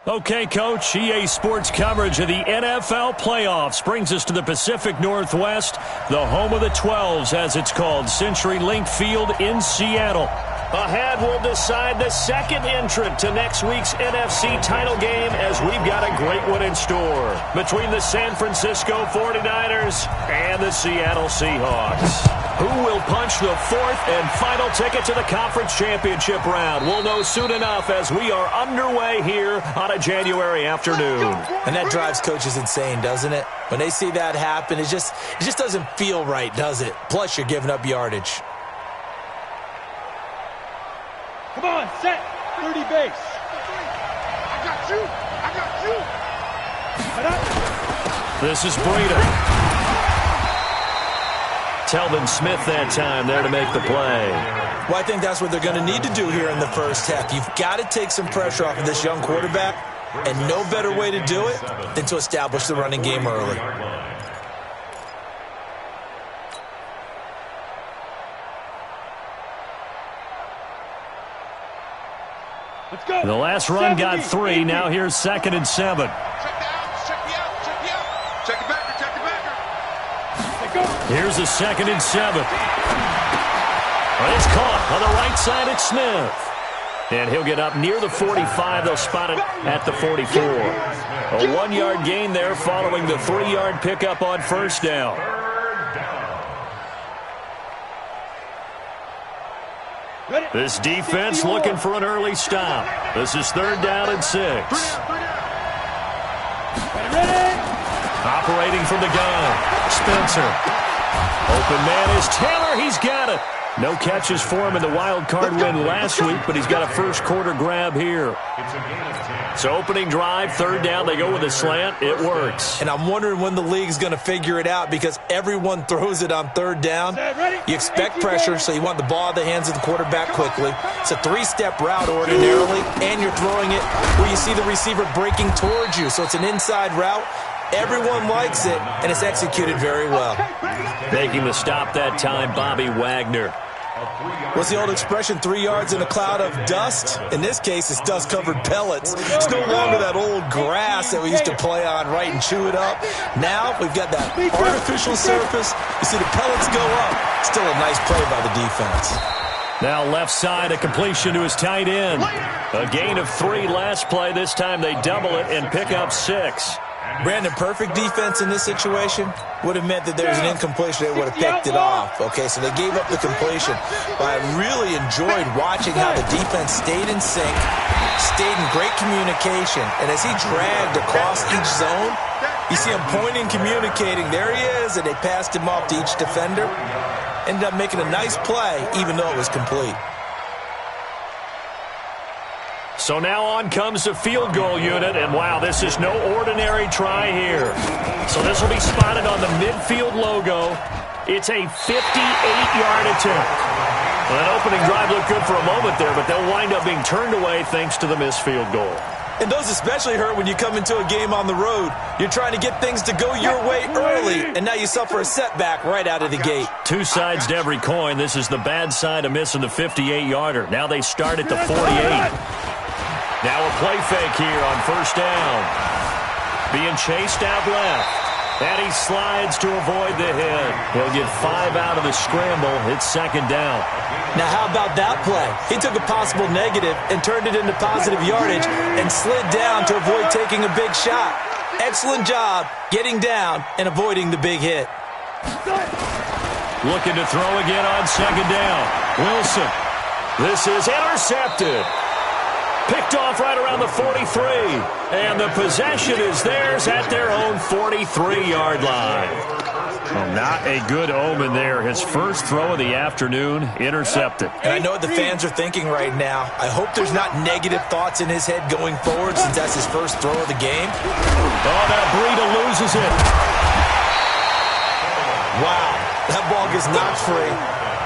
Okay, Coach, EA Sports coverage of the NFL playoffs brings us to the Pacific Northwest, the home of the 12s, as it's called, CenturyLink Field in Seattle. Ahead, we'll decide the second entrant to next week's NFC title game, as we've got a great one in store between the San Francisco 49ers and the Seattle Seahawks. Who will punch the fourth and final ticket to the conference championship round? We'll know soon enough as we are underway here on a January afternoon. And that drives coaches insane, doesn't it? When they see that happen, it just doesn't feel right, does it? Plus, you're giving up yardage. Come on, set. 30 base. I got you. This is Breida. Telvin Smith that time there to make the play. Well, I think that's what they're going to need to do here in the first half. You've got to take some pressure off of this young quarterback, and no better way to do it than to establish the running game early. Let's go. The last run got 3. Now here's 2nd and 7. Check the outs, check the outs, check the outs. Check it backer, check it backer. Here's a 2nd and 7. It's caught on the right side at Smith. And he'll get up near the 45. They'll spot it at the 44. A 1-yard gain there following the 3-yard pickup on first down. This defense looking for an early stop. This is 3rd down and 6. Operating from the gun, Spencer. Open man is Taylor. He's got it. No catches for him in the wild card win last week, but he's got a first quarter grab here. So opening drive, 3rd down, they go with a slant. It works. And I'm wondering when the league's going to figure it out, because everyone throws it on 3rd down. You expect pressure, so you want the ball in the hands of the quarterback quickly. It's a 3-step route ordinarily, and you're throwing it where you see the receiver breaking towards you. So it's an inside route. Everyone likes it, and it's executed very well. Making the stop that time, Bobby Wagner. What's the old expression, 3 yards in a cloud of dust? In this case, it's dust-covered pellets. It's no longer that old grass that we used to play on, right, and chew it up. Now we've got that artificial surface. You see the pellets go up. Still a nice play by the defense. Now left side, a completion to his tight end. A gain of 3 last play. This time they double it and pick up 6. Brandon, perfect defense in this situation would have meant that there was an incompletion. They would have picked it off. Okay, so they gave up the completion. But I really enjoyed watching how the defense stayed in sync, stayed in great communication. And as he dragged across each zone, you see him pointing, communicating. There he is, and they passed him off to each defender. Ended up making a nice play, even though it was complete. So now on comes the field goal unit, and wow, this is no ordinary try here. So this will be spotted on the midfield logo. It's a 58-yard attempt. Well, that opening drive looked good for a moment there, but they'll wind up being turned away thanks to the missed field goal. And those especially hurt when you come into a game on the road. You're trying to get things to go your way early, and now you suffer a setback right out of the gate. 2 sides to every coin. This is the bad side of missing the 58-yarder. Now they start at the 48. Now a play fake here on first down. Being chased out left. And he slides to avoid the hit. He'll get 5 out of the scramble. It's 2nd down. Now how about that play? He took a possible negative and turned it into positive yardage and slid down to avoid taking a big shot. Excellent job getting down and avoiding the big hit. Looking to throw again on 2nd down. Wilson. This is intercepted. Picked off right around the 43. And the possession is theirs at their own 43-yard line. Well, not a good omen there. His first throw of the afternoon, intercepted. And I know what the fans are thinking right now. I hope there's not negative thoughts in his head going forward, since that's his first throw of the game. Oh, now Breida loses it. Wow, that ball gets knocked free,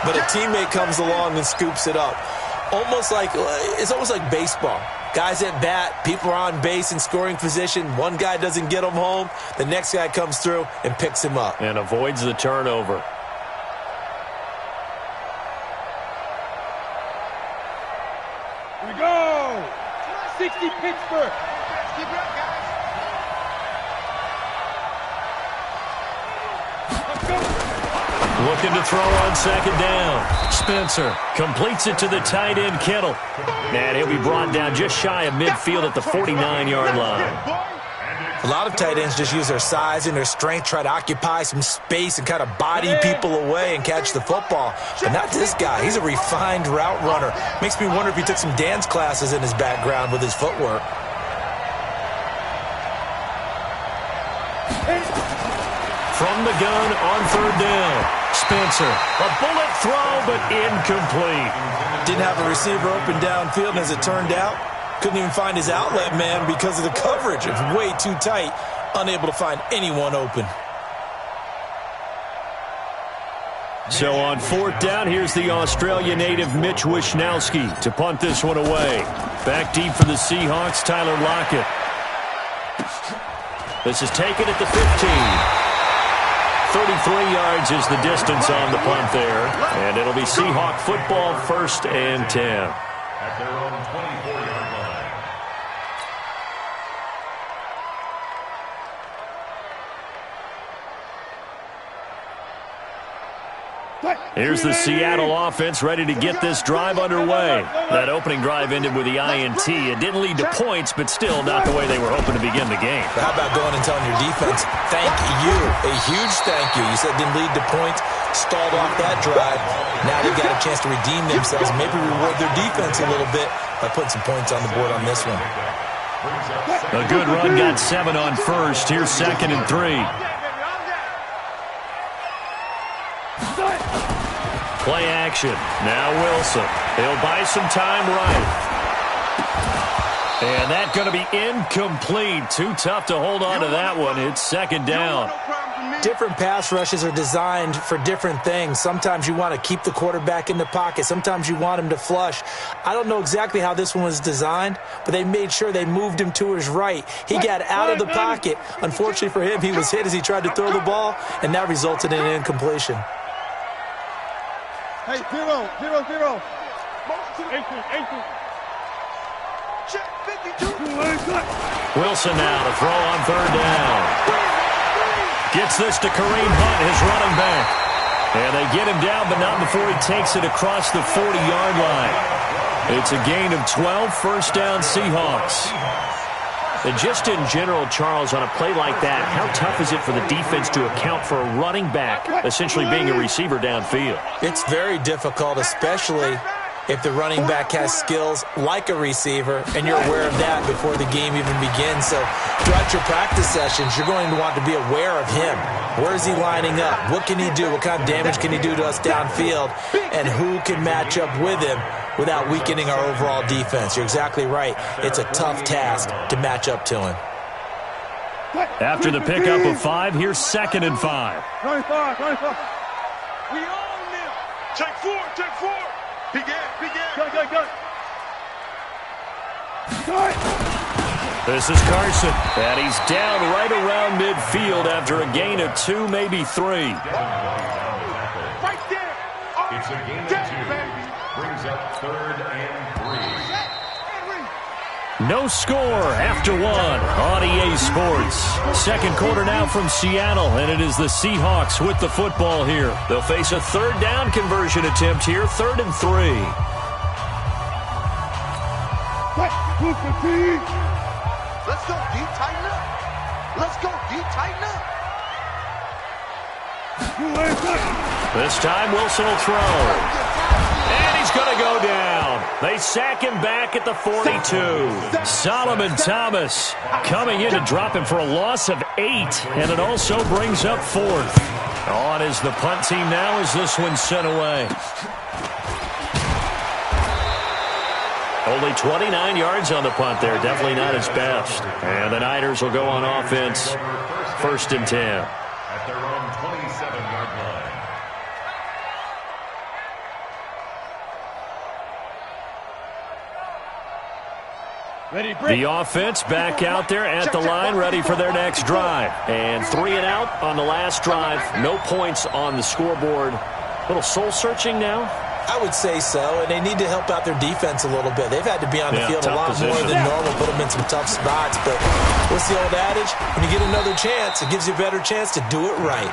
but a teammate comes along and scoops it up. It's almost like baseball. Guys at bat, people are on base in scoring position. One guy doesn't get him home. The next guy comes through and picks him up. And avoids the turnover. Here we go. 60 Pittsburgh. Keep it up, guys. Looking to throw on second down. Spencer completes it to the tight end, Kittle. And he'll be brought down just shy of midfield at the 49-yard line. A lot of tight ends just use their size and their strength, try to occupy some space and kind of body people away and catch the football. But not this guy. He's a refined route runner. Makes me wonder if he took some dance classes in his background with his footwork. From the gun on third down, Spencer. A bullet throw, but incomplete. Didn't have a receiver open downfield, and as it turned out, couldn't even find his outlet man because of the coverage. It's way too tight, unable to find anyone open. So on fourth down, here's the Australia native Mitch Wishnowsky to punt this one away. Back deep for the Seahawks, Tyler Lockett. This is taken at the 15. 33 yards is the distance on the punt there. And it'll be Seahawk football, 1st and 10. At their own 24-yard line. Here's the Seattle offense ready to get this drive underway. That opening drive ended with the INT. It didn't lead to points, but still not the way they were hoping to begin the game. But how about going and telling your defense, thank you, a huge thank you. You said it didn't lead to points, stalled off that drive. Now they've got a chance to redeem themselves, maybe reward their defense a little bit by putting some points on the board on this one. A good run got 7 on first. Here's 2nd and 3. Play action. Now Wilson. He'll buy some time right. And that's going to be incomplete. Too tough to hold on to that one. It's 2nd down. Different pass rushes are designed for different things. Sometimes you want to keep the quarterback in the pocket. Sometimes you want him to flush. I don't know exactly how this one was designed, but they made sure they moved him to his right. He got out of the pocket. Unfortunately for him, he was hit as he tried to throw the ball, and that resulted in an incompletion. Hey, 0, 0, 0. 8, 8. Check 52. Wilson now to throw on third down. Gets this to Kareem Hunt, his running back. And they get him down, but not before he takes it across the 40-yard line. It's a gain of 12, 1st down Seahawks. And just in general, Charles, on a play like that, how tough is it for the defense to account for a running back essentially being a receiver downfield? It's very difficult, especially if the running back has skills like a receiver, and you're aware of that before the game even begins. So throughout your practice sessions, you're going to want to be aware of him. Where is he lining up? What can he do? What kind of damage can he do to us downfield? And who can match up with him without weakening our overall defense? You're exactly right. It's a tough task to match up to him. After the pickup of 5, here's 2nd and 5. 25. We own them. Take 4, take 4. Begin. Go. This is Carson, and he's down right around midfield after a gain of 2, maybe 3. Right there. It's a gain of 2. Baby. Brings up 3rd and 3. No score after 1 on EA Sports. 2nd quarter now from Seattle, and it is the Seahawks with the football here. They'll face a 3rd down conversion attempt here, 3rd and 3. Let's go, D, tighten up. Let's go, D, tighten up. This time Wilson will throw. And he's going to go down. They sack him back at the 42. Solomon Thomas coming in to drop him for a loss of 8. And it also brings up 4th. On is the punt team now as this one's sent away. Only 29 yards on the punt there. Definitely not his best. And the Niners will go on offense. 1st and 10. At their own 27-yard line. The offense back out there at the line, ready for their next drive. And 3 and out on the last drive. No points on the scoreboard. A little soul-searching now I would say so, and they need to help out their defense a little bit. They've had to be on the field a lot more than normal, put them in some tough spots. But what's the old adage? When you get another chance, it gives you a better chance to do it right.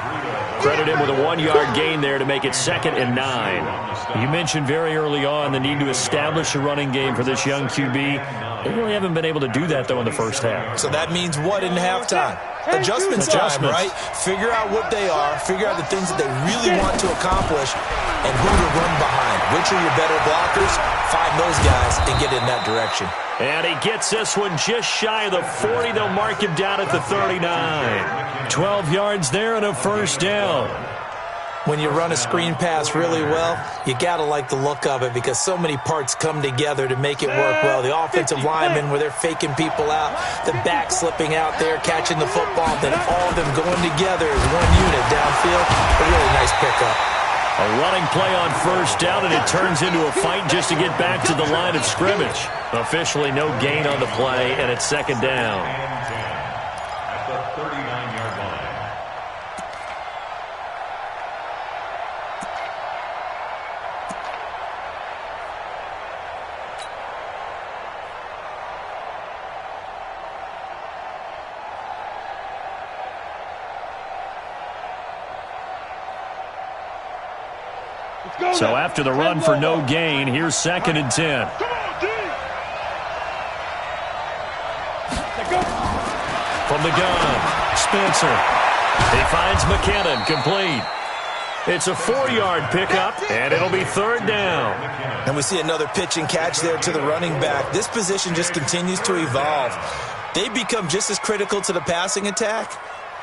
Credit him with a 1-yard gain there to make it 2nd and 9. You mentioned very early on the need to establish a running game for this young QB. They really haven't been able to do that, though, in the first half. So that means what in halftime? Adjustments time, right? Figure out what they are, figure out the things that they really want to accomplish, and who to run behind. Which are your better blockers? Find those guys and get in that direction. And he gets this one just shy of the 40. They'll mark him down at the 39. 12 yards there and a first down. When you run a screen pass really well, you got to like the look of it because so many parts come together to make it work well. The offensive linemen where they're faking people out, the back slipping out there, catching the football, then all of them going together as one unit downfield. A really nice pickup. A running play on first down, and it turns into a fight just to get back to the line of scrimmage. Officially no gain on the play, and it's 2nd down. At the 39-yard line. So after the run for no gain, here's 2nd and 10. From the gun, Spencer. He finds McKinnon, complete. It's a 4-yard pickup, and it'll be 3rd down. And we see another pitch and catch there to the running back. This position just continues to evolve. They become just as critical to the passing attack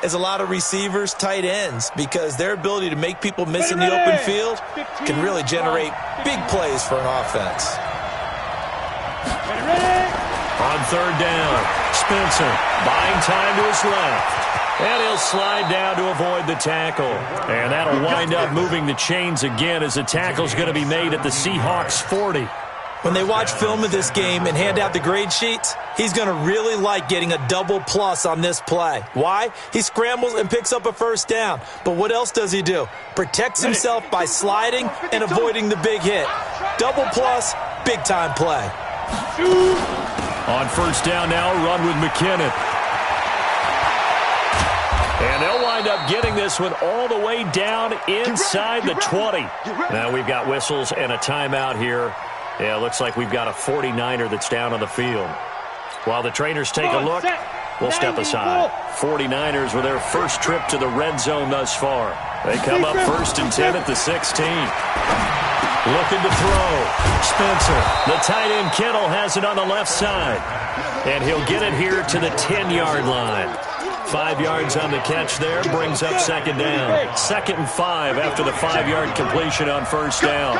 as a lot of receivers, tight ends, because their ability to make people miss in the open field can really generate big plays for an offense. On 3rd down, Spencer buying time to his left. And he'll slide down to avoid the tackle. And that'll wind up moving the chains again as the tackle's going to be made at the Seahawks 40. When they watch film of this game and hand out the grade sheets, he's going to really like getting a double plus on this play. Why? He scrambles and picks up a first down. But what else does he do? Protects himself by sliding and avoiding the big hit. Double plus, big-time play. On first down now, run with McKinnon. And they'll wind up getting this one all the way down inside the 20. Now we've got whistles and a timeout here. Yeah, it looks like we've got a 49er that's down on the field. While the trainers take a look, we'll step aside. 49ers with their first trip to the red zone thus far. They come up 1st and 10 at the 16. Looking to throw. Spencer, the tight end Kittle has it on the left side. And he'll get it here to the 10-yard line. 5 yards on the catch there, brings up 2nd down. 2nd and 5 after the 5-yard completion on first down.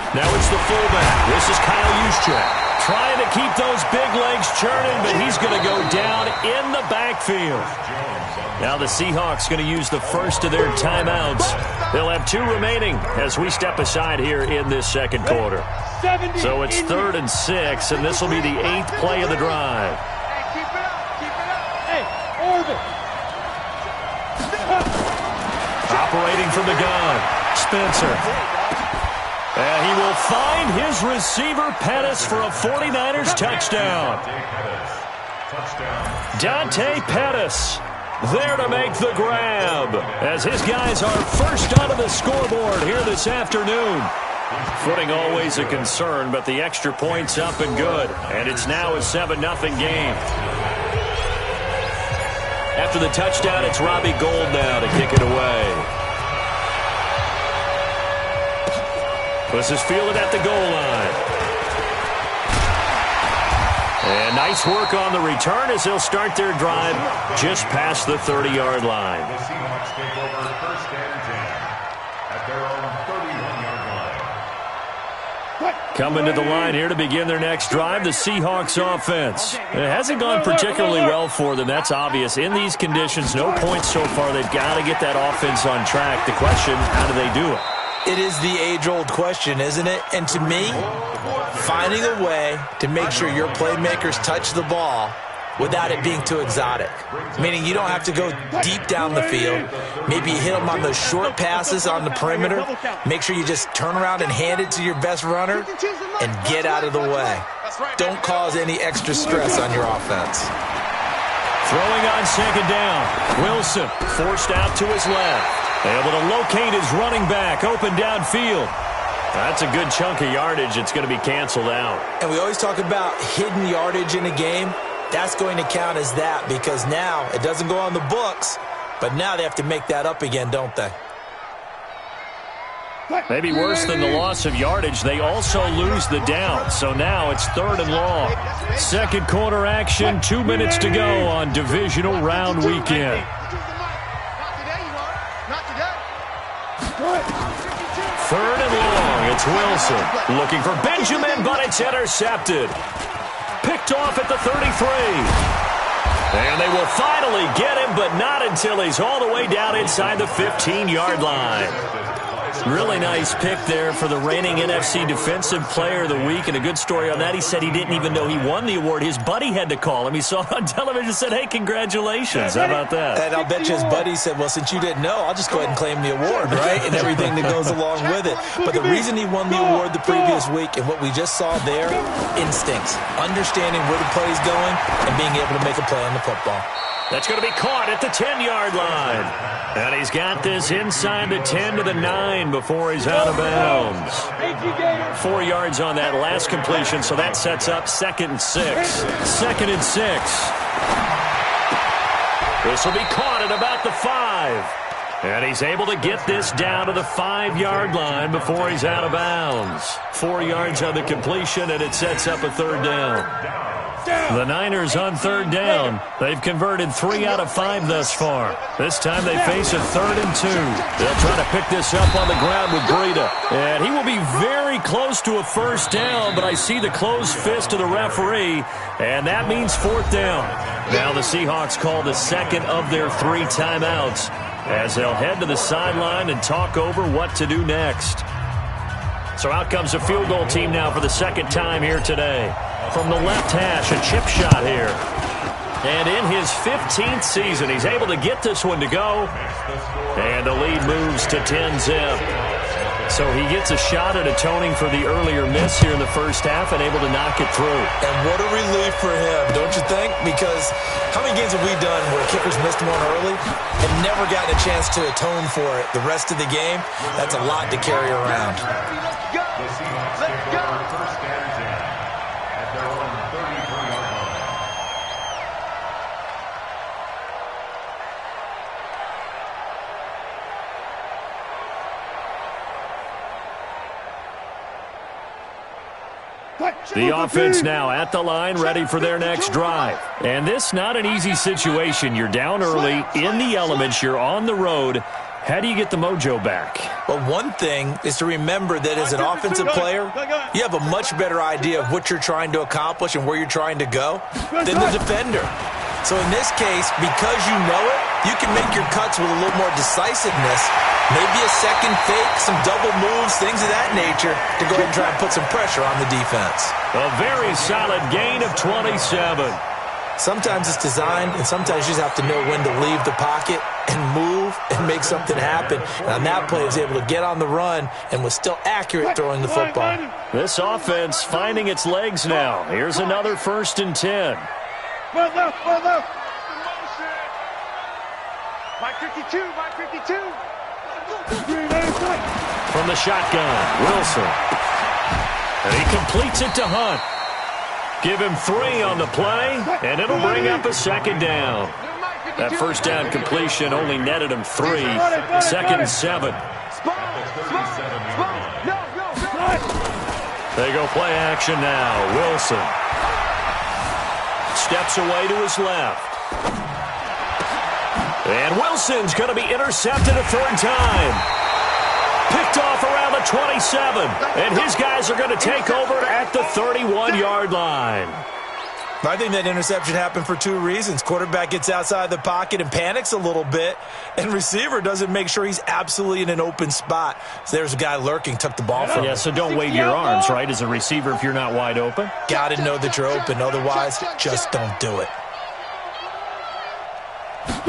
Now it's the fullback. This is Kyle Juszczyk. Trying to keep those big legs churning, but he's going to go down in the backfield. Now the Seahawks going to use the first of their timeouts. They'll have 2 remaining as we step aside here in this second quarter. So it's 3rd and 6, and this will be the 8th play of the drive. Operating from the gun, Spencer. And he will find his receiver, Pettis, for a 49ers touchdown. Dante Pettis there to make the grab as his guys are first out of the scoreboard here this afternoon. Footing always a concern, but the extra point's up and good. And it's now a 7-0 game. After the touchdown, it's Robbie Gould now to kick it away. This is fielded at the goal line. And nice work on the return as they'll start their drive just past the 30-yard line. The Seahawks take over 1st and 10 at their own 31-yard line. Coming to the line here to begin their next drive, the Seahawks offense. It hasn't gone particularly well for them, that's obvious. In these conditions, no points so far. They've got to get that offense on track. The question, how do they do it? It is the age-old question, isn't it? And to me, finding a way to make sure your playmakers touch the ball without it being too exotic. Meaning you don't have to go deep down the field. Maybe you hit them on those short passes on the perimeter. Make sure you just turn around and hand it to your best runner and get out of the way. Don't cause any extra stress on your offense. Throwing on second down. Wilson forced out to his left. Able to locate his running back open downfield. That's a good chunk of yardage. It's going to be canceled out. And we always talk about hidden yardage in a game. That's going to count as that because now it doesn't go on the books, but now they have to make that up again, don't they? Maybe worse than the loss of yardage, they also lose the down. So now it's 3rd and long. Second quarter action, 2 minutes to go on divisional round weekend. Third and long, it's Wilson. Looking for Benjamin, but it's intercepted. Picked off at the 33. And they will finally get him, but not until he's all the way down inside the 15-yard line. Really nice pick there for the reigning NFC Defensive Player of the Week, and a good story on that. He said he didn't even know he won the award. His buddy had to call him. He saw it on television and said, hey, congratulations. How about that? And I'll bet you his buddy said, well, since you didn't know, I'll just go ahead and claim the award, right? And everything that goes along with it. But the reason he won the award the previous week and what we just saw there, instincts, understanding where the play's going and being able to make a play on the football. That's going to be caught at the 10-yard line. And he's got this inside the 10 to the 9 before he's out of bounds. 4 yards on that last completion, so that sets up 2nd and 6. 2nd and 6. This will be caught at about the 5. And he's able to get this down to the 5-yard line before he's out of bounds. 4 yards on the completion, and it sets up a 3rd down. The Niners on 3rd down. They've converted 3 out of 5 thus far. This time they face a 3rd and 2. They'll try to pick this up on the ground with Breida. And he will be very close to a 1st down, but I see the closed fist of the referee, and that means 4th down. Now the Seahawks call the 2nd of their 3 timeouts as they'll head to the sideline and talk over what to do next. So out comes a field goal team now for the 2nd time here today. From the left hash, a chip shot here. And in his 15th season, he's able to get this one to go. And the lead moves to 10-zip. So he gets a shot at atoning for the earlier miss here in the first half and able to knock it through. And what a relief for him, don't you think? Because how many games have we done where kickers missed one early and never gotten a chance to atone for it the rest of the game? That's a lot to carry around. The offense now at the line, ready for their next drive. And this not an easy situation. You're down early, in the elements, you're on the road. How do you get the mojo back? Well, one thing is to remember that as an offensive player, you have a much better idea of what you're trying to accomplish and where you're trying to go than the defender. So in this case, because you know it, you can make your cuts with a little more decisiveness. Maybe a second fake, some double moves, things of that nature to go ahead and try and put some pressure on the defense. A very solid gain of 27. Sometimes it's designed, and sometimes you just have to know when to leave the pocket and move and make something happen. And on that play, he was able to get on the run and was still accurate throwing the football. This offense finding its legs now. Here's another 1st and 10. One left. Mike 52, Mike 52. From the shotgun, Wilson. And he completes it to Hunt. Give him 3 on the play, and it'll bring up a 2nd down. That 1st down completion only netted him 3. 2nd and 7. They go play action now. Wilson steps away to his left. And Wilson's going to be intercepted a 3rd time. Picked off around the 27. And his guys are going to take over at the 31-yard line. I think that interception happened for 2 reasons. Quarterback gets outside the pocket and panics a little bit, and receiver doesn't make sure he's absolutely in an open spot. So there's a guy lurking, took the ball from him. Yeah, so don't wave your arms, right, as a receiver if you're not wide open. Got to know that you're open. Otherwise, just don't do it.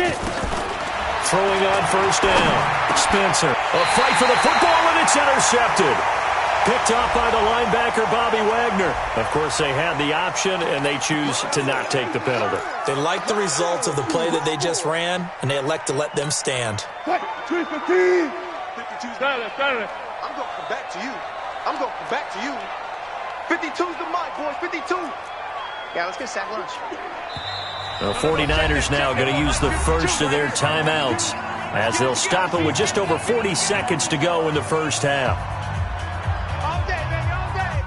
Get it. Throwing on first down. Spencer. A fight for the football, and it's intercepted. Picked off by the linebacker, Bobby Wagner. Of course, they had the option, and they choose to not take the penalty. They like the results of the play that they just ran, and they elect to let them stand. 15. 52's Silence. I'm going to come back to you. I'm going to come back to you. 52's the mic, boys. 52. Yeah, let's get sack lunch. The 49ers now going to use the first of their timeouts as they'll stop it with just over 40 seconds to go in the first half. All day, baby, all day.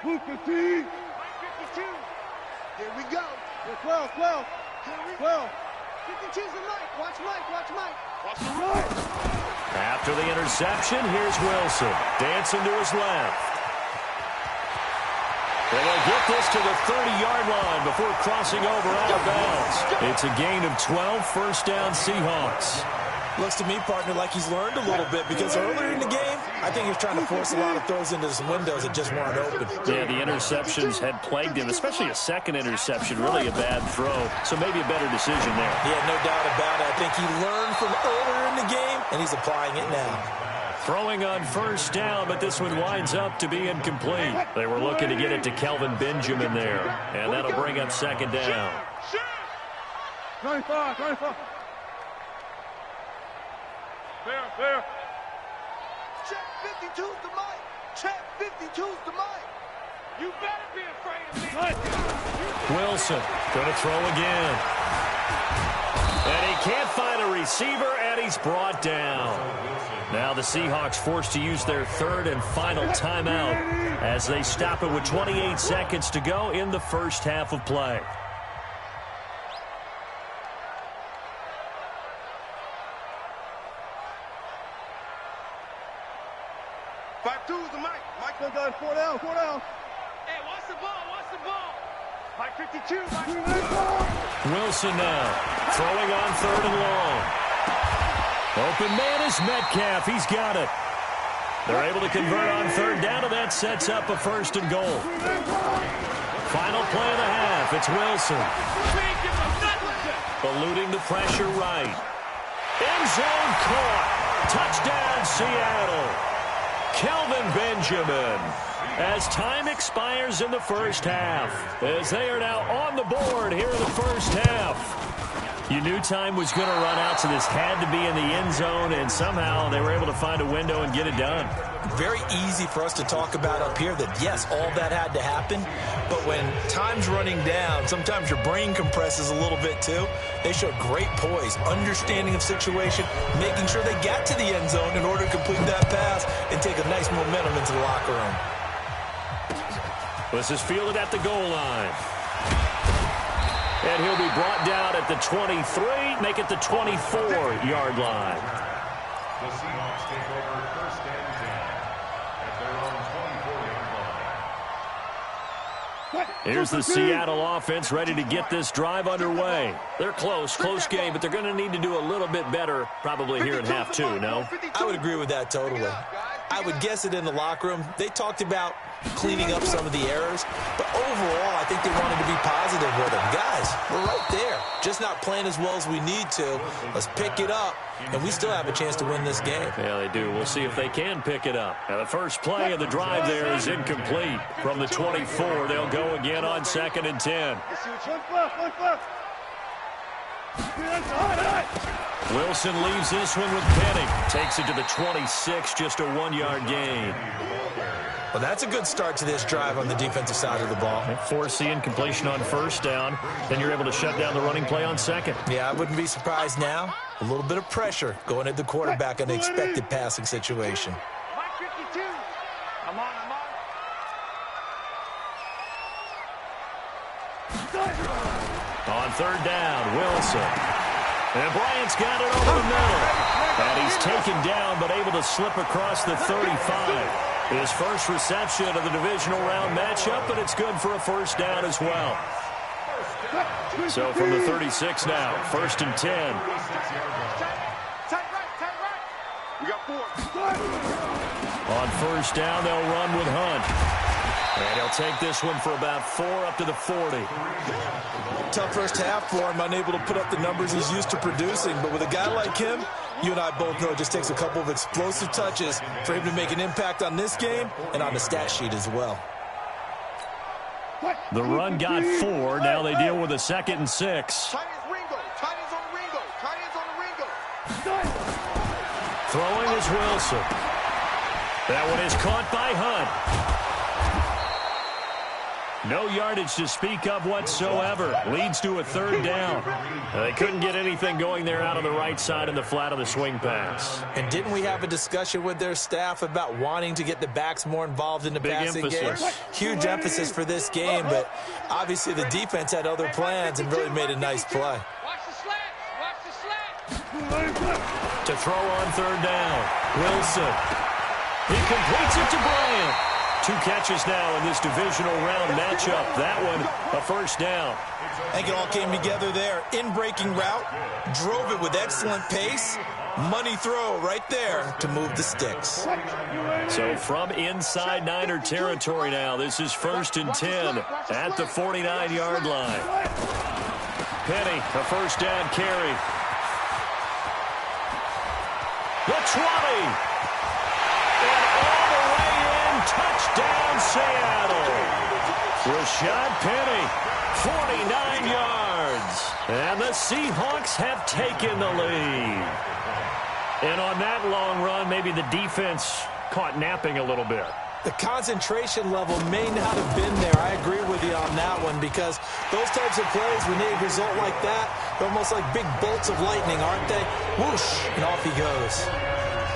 Move 15. 52. Here we go. 12. 12. 12. 52's the mic. Watch Mike. Watch Mike. Watch the right. After the interception, here's Wilson. Dancing to his left. And they'll get this to the 30-yard line before crossing over out of bounds. It's a gain of 12, first down Seahawks. Looks to me, partner, like he's learned a little bit because earlier in the game, I think he was trying to force a lot of throws into some windows that just weren't open. Yeah, the interceptions had plagued him, especially a second interception, really a bad throw. So maybe a better decision there. Yeah, no doubt about it. I think he learned from earlier in the game, and he's applying it now. Throwing on first down, but this one winds up to be incomplete. They were looking to get it to Kelvin Benjamin there, and that'll bring up second down. 25. Fair. Check 52's the mic. Check 52's the mic. You better be afraid of me. Wilson going to throw again. And he can't find a receiver, and he's brought down. Now the Seahawks forced to use their third and final timeout as they stop it with 28 seconds to go in the first half of play. Mike got 4 down. Hey, watch the ball. Mike 52. Wilson now throwing on third and long. Open man is Metcalf. He's got it. They're able to convert on third down, and that sets up a 1st and goal. Final play of the half. It's Wilson. Eluding the pressure right. End zone caught. Touchdown, Seattle. Kelvin Benjamin. As time expires in the first half, as they are now on the board here in the first half. You knew time was going to run out, so this had to be in the end zone, and somehow they were able to find a window and get it done. Very easy for us to talk about up here that, yes, all that had to happen, but when time's running down, sometimes your brain compresses a little bit too. They showed great poise, understanding of situation, making sure they got to the end zone in order to complete that pass and take a nice momentum into the locker room. This is fielded at the goal line. And he'll be brought down at the 23, make it the 24-yard line. The Seahawks take over 1st and 10 at their own 24-yard line. Here's the Seattle offense ready to get this drive underway. They're close game, but they're going to need to do a little bit better probably here in half 2, no? I would agree with that totally. I would guess it in the locker room. They talked about cleaning up some of the errors, but overall, I think they wanted to be positive with them. Guys, we're right there. Just not playing as well as we need to. Let's pick it up, and we still have a chance to win this game. Yeah, they do. We'll see if they can pick it up. Now, the first play of the drive there is incomplete. From the 24, they'll go again on 2nd and 10. Wilson leaves this one with Penny. Takes it to the 26, just a 1-yard gain. Well, that's a good start to this drive on the defensive side of the ball. Force the incompletion on 1st down. Then you're able to shut down the running play on 2nd. Yeah, I wouldn't be surprised now. A little bit of pressure going at the quarterback in an expected passing situation. Mike 52. I'm on. On 3rd down, Wilson. And Bryant's got it over the middle. And he's taken down, but able to slip across the 35. His first reception of the divisional round matchup, but it's good for a 1st down as well. So from the 36 now, 1st and 10. Tight right. We got 4. On 1st down, they'll run with Hunt. And he'll take this one for about 4 up to the 40. Tough first half for him, unable to put up the numbers he's used to producing. But with a guy like him, you and I both know it just takes a couple of explosive touches for him to make an impact on this game and on the stat sheet as well. The run got 4. Now they deal with a 2nd and 6. Tight ends Ringo. Tight ends on the Ringo. Tight ends on the Ringo. Throwing is Wilson. That one is caught by Hunt. No yardage to speak of whatsoever. Leads to a 3rd down. They couldn't get anything going there out on the right side in the flat of the swing pass. And didn't we have a discussion with their staff about wanting to get the backs more involved in the passing game? Huge emphasis for this game, but obviously the defense had other plans and really made a nice play. Watch the slats. To throw on 3rd down. Wilson. He completes it to Bryant. 2 catches now in this divisional round matchup. That one, a 1st down. I think it all came together there. In-breaking route, drove it with excellent pace. Money throw right there to move the sticks. So from inside Niner territory now, this is 1st and 10 at the 49-yard line. Penny, a 1st down carry. The 20. Touchdown, Seattle. Rashad Penny, 49 yards. And the Seahawks have taken the lead. And on that long run, maybe the defense caught napping a little bit. The concentration level may not have been there. I agree with you on that one because those types of plays, when they result like that, they're almost like big bolts of lightning, aren't they? Whoosh, and off he goes.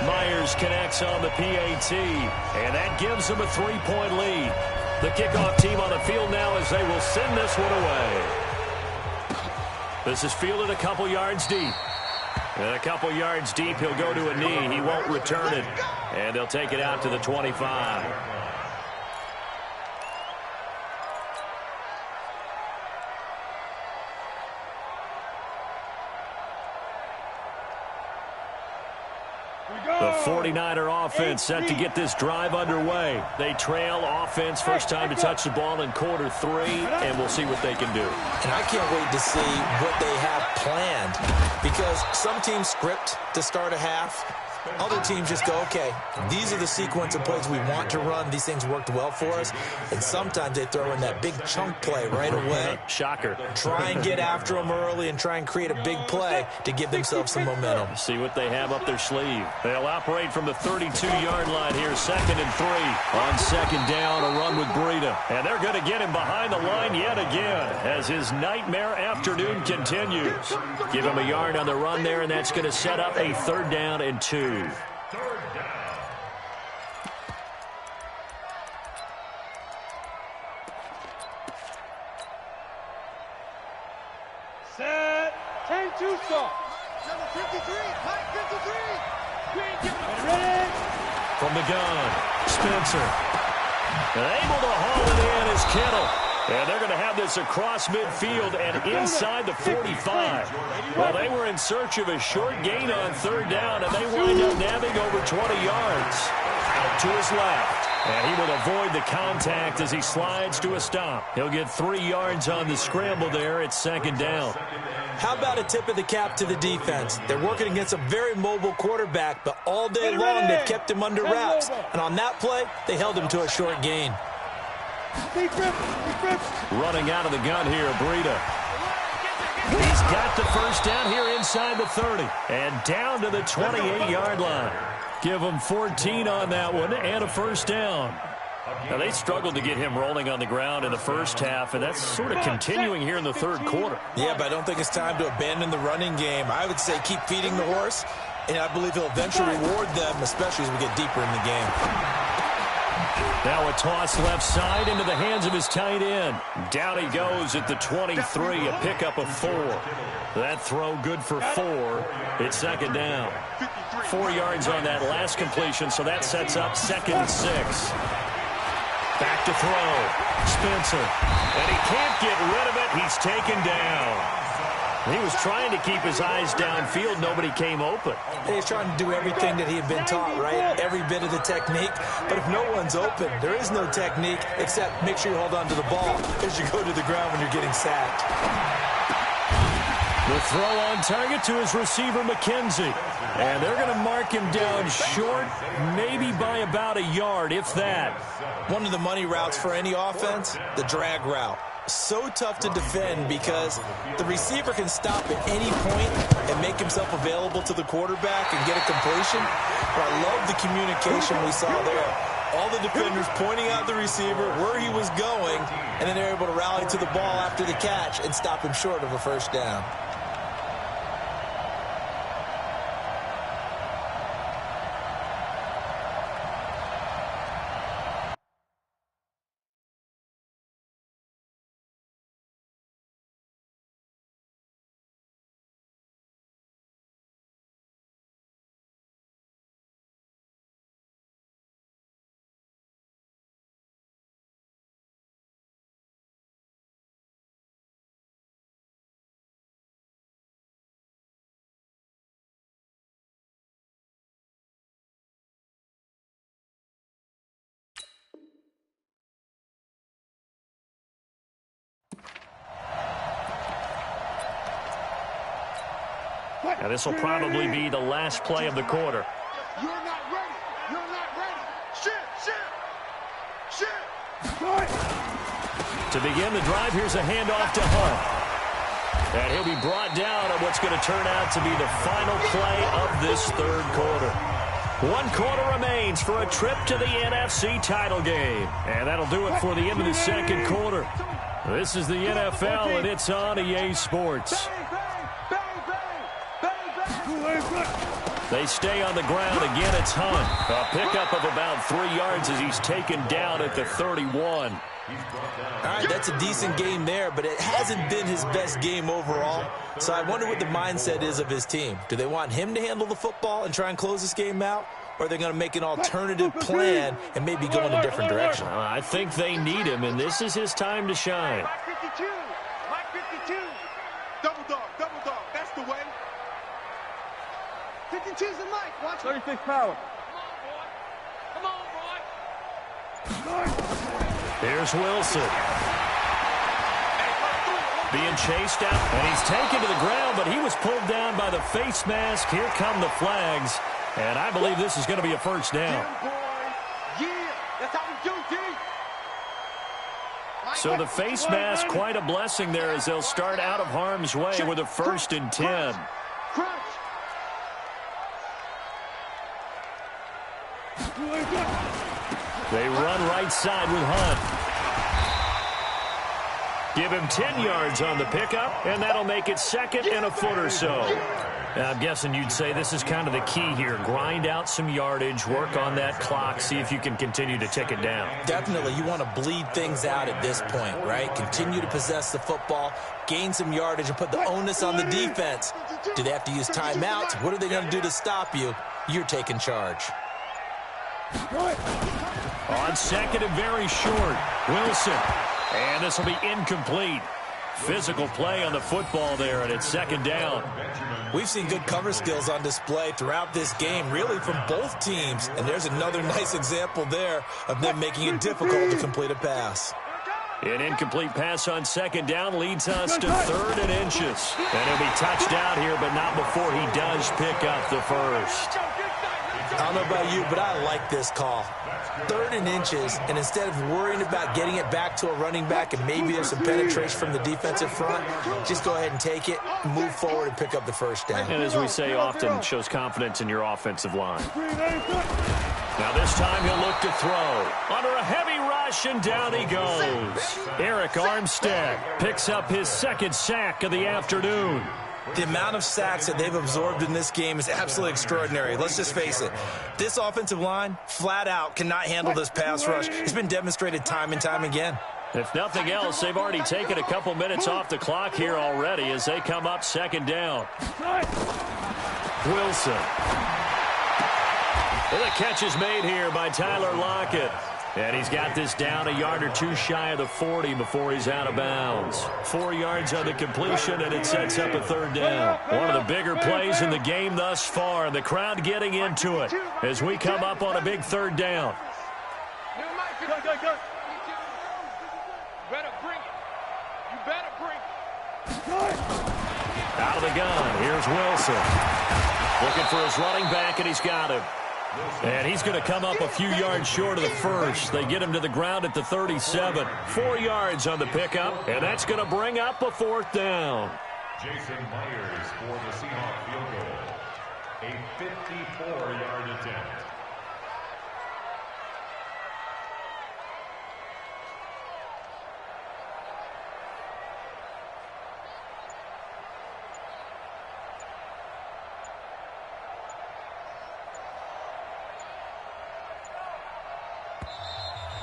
Myers connects on the PAT, and that gives them a 3-point lead. The kickoff team on the field now as they will send this one away. This is fielded a couple yards deep. And a couple yards deep, he'll go to a knee. He won't return it. And they'll take it out to the 25. The 49er offense set to get this drive underway. They trail offense first time to touch the ball in quarter 3, and we'll see what they can do. And I can't wait to see what they have planned, because some teams script to start a half. Other teams just go, okay, these are the sequence of plays we want to run. These things worked well for us. And sometimes they throw in that big chunk play right away. Shocker. Try and get after them early and try and create a big play to give themselves some momentum. See what they have up their sleeve. They'll operate from the 32-yard line here, 2nd and 3. On 2nd down, a run with Breida. And they're going to get him behind the line yet again as his nightmare afternoon continues. Give him a yard on the run there, and that's going to set up a 3rd down and 2. Set. 10-2 stop. Number 53, Mike 53. Ready. From the gun, Spencer. Able to haul it in is Kittle. And they're going to have this across midfield and inside the 45. Well, they were in search of a short gain on 3rd down, and they wind up nabbing over 20 yards. Out to his left. And he will avoid the contact as he slides to a stop. He'll get 3 yards on the scramble there at 2nd down. How about a tip of the cap to the defense? They're working against a very mobile quarterback, but all day long they've kept him under wraps. And on that play, they held him to a short gain. Running out of the gun here, Breida. He's got the 1st down here inside the 30. And down to the 28-yard line. Give him 14 on that one and a 1st down. Now, they struggled to get him rolling on the ground in the first half, and that's sort of continuing here in the 3rd quarter. Yeah, but I don't think it's time to abandon the running game. I would say keep feeding the horse, and I believe he'll eventually reward them, especially as we get deeper in the game. Now a toss left side into the hands of his tight end. Down he goes at the 23, a pickup of 4. That throw good for 4. It's 2nd down. 4 yards on that last completion, so that sets up 2nd and 6. Back to throw. Spencer. And he can't get rid of it. He's taken down. He was trying to keep his eyes downfield. Nobody came open. He's trying to do everything that he had been taught, right? Every bit of the technique. But if no one's open, there is no technique except make sure you hold on to the ball as you go to the ground when you're getting sacked. The throw on target to his receiver, McKenzie. And they're going to mark him down short, maybe by about a yard, if that. One of the money routes for any offense, the drag route. So tough to defend because the receiver can stop at any point and make himself available to the quarterback and get a completion. But I love the communication we saw there. All the defenders pointing out the receiver, where he was going, and then they're able to rally to the ball after the catch and stop him short of a 1st down. Now, this will probably be the last play of the quarter. You're not ready. You're not ready. Shit. To begin the drive, here's a handoff to Hunt. And he'll be brought down on what's going to turn out to be the final play of this 3rd quarter. 1 quarter remains for a trip to the NFC title game. And that'll do it for the end of the 2nd quarter. This is the NFL, and it's on EA Sports. They stay on the ground. Again, it's Hunt. A pickup of about 3 yards as he's taken down at the 31. All right, that's a decent game there, but it hasn't been his best game overall. So I wonder what the mindset is of his team. Do they want him to handle the football and try and close this game out? Or are they going to make an alternative plan and maybe go in a different direction? I think they need him, and this is his time to shine. Mike 52. Mike 52. Double dog. That's the way. 52's the mic. Watch it. 36 power. Come on, boy. Here's Wilson. Being chased out, and he's taken to the ground, but he was pulled down by the face mask. Here come the flags, and I believe this is going to be a first down. Yeah, boy. Yeah, that's how we do, D. So the face mask, quite a blessing there as they'll start out of harm's way with a 1st and 10. Crunch. They run right side with Hunt. Give him 10 yards on the pickup, and that'll make it 2nd and a foot or so. I'm guessing you'd say this is kind of the key here. Grind out some yardage, work on that clock, see if you can continue to tick it down. Definitely, you want to bleed things out at this point, right? Continue to possess the football, gain some yardage, and put the onus on the defense. Do they have to use timeouts? What are they going to do to stop you? You're taking charge. On 2nd and very short, Wilson. And this will be incomplete. Physical play on the football there, and it's 2nd down. We've seen good cover skills on display throughout this game, really from both teams. And there's another nice example there of them making it difficult to complete a pass. An incomplete pass on 2nd down leads us to 3rd and inches. And he'll be touched out here, but not before he does pick up the first. I don't know about you, but I like this call. 3rd and inches, and instead of worrying about getting it back to a running back and maybe there's some penetration from the defensive front, just go ahead and take it, move forward, and pick up the 1st down. And as we say often, shows confidence in your offensive line. Now this time he'll look to throw. Under a heavy rush, and down he goes. Eric Armstead picks up his 2nd sack of the afternoon. The amount of sacks that they've absorbed in this game is absolutely extraordinary. Let's just face it. This offensive line, flat out, cannot handle this pass rush. It's been demonstrated time and time again. If nothing else, they've already taken a couple minutes off the clock here already as they come up 2nd down. Wilson. And the catch is made here by Tyler Lockett. And he's got this down a yard or two shy of the 40 before he's out of bounds. 4 yards on the completion, and it sets up a 3rd down. One of the bigger plays in the game thus far. The crowd getting into it as we come up on a big 3rd down. You better bring it. You better bring it. Out of the gun, here's Wilson. Looking for his running back, and he's got him. And he's going to come up a few yards short of the first. They get him to the ground at the 37. 4 yards on the pickup, and that's going to bring up a 4th down. Jason Myers for the Seahawks field goal. A 54-yard attempt.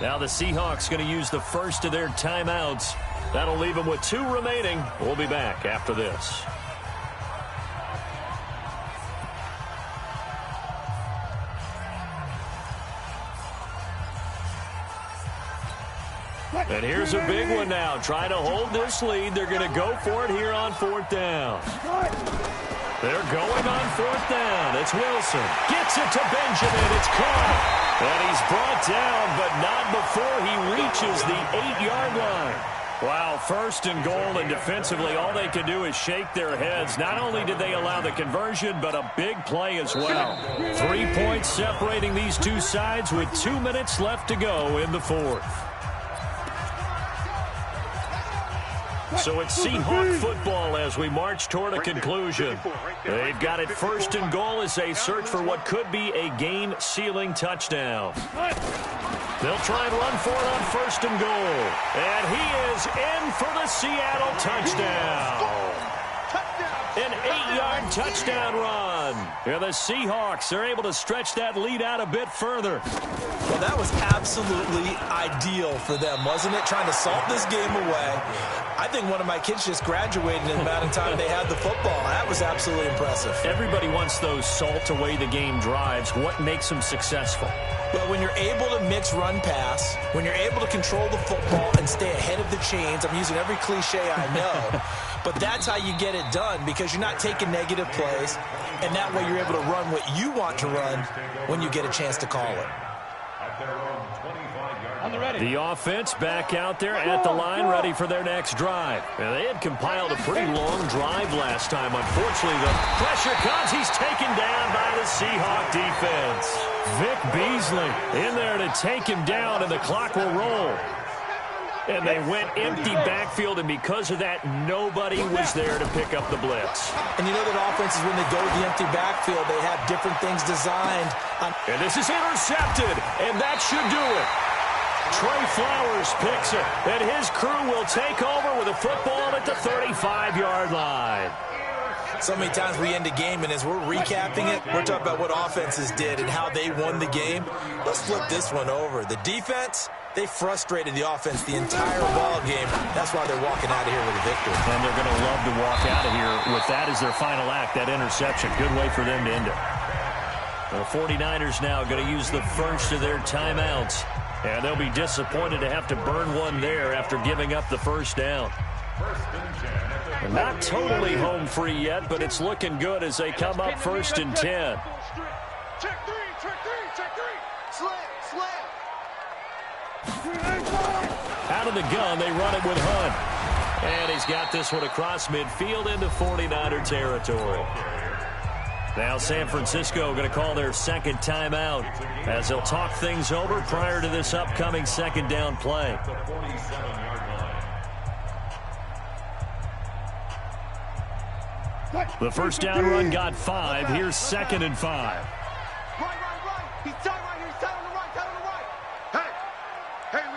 Now the Seahawks going to use the first of their timeouts. That'll leave them with 2 remaining. We'll be back after this. And here's a big one now. Trying to hold this lead. They're going to go for it here on 4th down. They're going on 4th down. It's Wilson. Gets it to Benjamin. It's caught. And he's brought down, but not before he reaches the 8-yard line. Wow, 1st and goal, and defensively all they can do is shake their heads. Not only did they allow the conversion, but a big play as well. 3 points separating these two sides with 2 minutes left to go in the 4th. So it's Seahawk football as we march toward a conclusion. They've got it 1st and goal as they search for what could be a game-sealing touchdown. They'll try and run for it on 1st and goal. And he is in for the Seattle touchdown. An 8-yard touchdown run. And the Seahawks are able to stretch that lead out a bit further. Well, that was absolutely ideal for them, wasn't it? Trying to salt this game away. I think one of my kids just graduated in the amount of time they had the football. That was absolutely impressive. Everybody wants those salt away the game drives. What makes them successful? Well, when you're able to mix run-pass, when you're able to control the football and stay ahead of the chains, I'm using every cliche I know, but that's how you get it done because you're not taking negative plays. And that way you're able to run what you want to run when you get a chance to call it. The offense back out there at the line, ready for their next drive. And they had compiled a pretty long drive last time. Unfortunately, the pressure comes. He's taken down by the Seahawk defense. Vic Beasley in there to take him down, and the clock will roll. And they went empty backfield, and because of that, nobody was there to pick up the blitz. And you know that offenses, when they go to the empty backfield, they have different things designed. And this is intercepted, and that should do it. Trey Flowers picks it, and his crew will take over with a football at the 35-yard line. So many times we end a game, and as we're recapping it, we're talking about what offenses did and how they won the game. Let's flip this one over. The defense, they frustrated the offense the entire ball game. That's why they're walking out of here with a victory. And they're going to love to walk out of here with that as their final act, that interception. Good way for them to end it. The 49ers now going to use the first of their timeouts. And they'll be disappointed to have to burn one there after giving up the first down. Not totally home free yet, but it's looking good as they come up 1st and 10. Check three, check three, check three. Slam, slam. Out of the gun, they run it with Hunt. And he's got this one across midfield into 49er territory. Now San Francisco going to call their second timeout as they'll talk things over prior to this upcoming second down play. The first down run got 5. Here's 2nd and 5. Right. He's tight right here. He's tight on the right, tight on the right. Hey,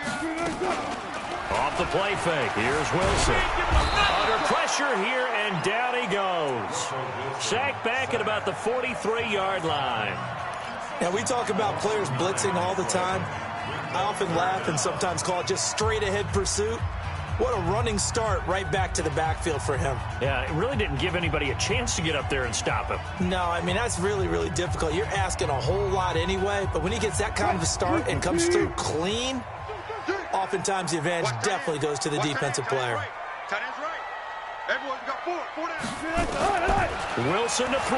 Off the play fake. Here's Wilson. Under pressure here, and down he goes. Sacked back at about the 43-yard line. Now, we talk about players blitzing all the time. I often laugh and sometimes call it just straight-ahead pursuit. What a running start right back to the backfield for him. Yeah, it really didn't give anybody a chance to get up there and stop him. No, I mean, that's really, really difficult. You're asking a whole lot anyway, but when he gets that kind of a start and comes through clean, oftentimes the advantage definitely goes to the defensive player. Tight end's right. Everyone's got four down. Wilson to throw.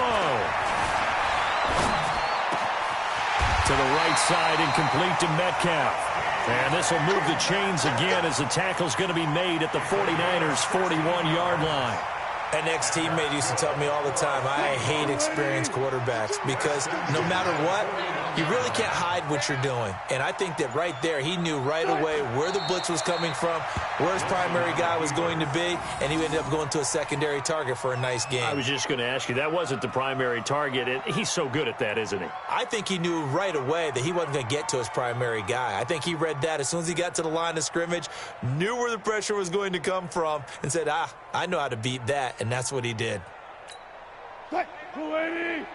To the right side, incomplete to Metcalf. And this will move the chains again as the tackle's going to be made at the 49ers' 41-yard line. An ex-teammate used to tell me all the time, I hate experienced quarterbacks because no matter what, you really can't hide what you're doing. And I think that right there, he knew right away where the blitz was coming from, where his primary guy was going to be, and he ended up going to a secondary target for a nice game. I was just going to ask you, that wasn't the primary target, and he's so good at that, isn't he? I think he knew right away that he wasn't going to get to his primary guy. I think he read that as soon as he got to the line of scrimmage, knew where the pressure was going to come from, and said, I know how to beat that, and that's what he did. Hey, 280.